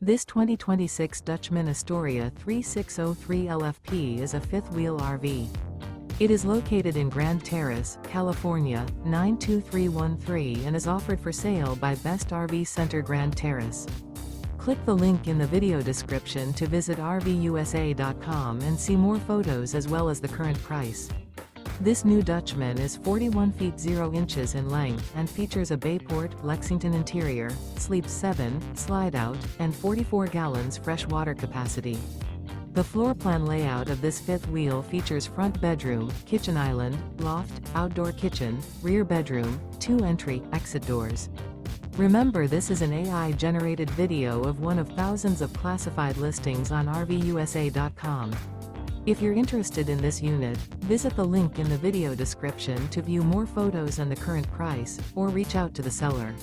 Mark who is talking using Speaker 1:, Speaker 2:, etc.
Speaker 1: This 2026 Dutchmen Astoria 3603 LFP is a fifth-wheel RV. It is located in Grand Terrace, California, 92313 and is offered for sale by Best RV Center Grand Terrace. Click the link in the video description to visit RVUSA.com and see more photos as well as the current price. This new Dutchman is 41 feet 0 inches in length and features a Bayport, Lexington interior, sleeps 7, slide-out, and 44 gallons fresh water capacity. The floor plan layout of this fifth wheel features front bedroom, kitchen island, loft, outdoor kitchen, rear bedroom, 2 entry/exit doors. Remember, this is an AI-generated video of one of thousands of classified listings on RVUSA.com. If you're interested in this unit, visit the link in the video description to view more photos and the current price, or reach out to the seller.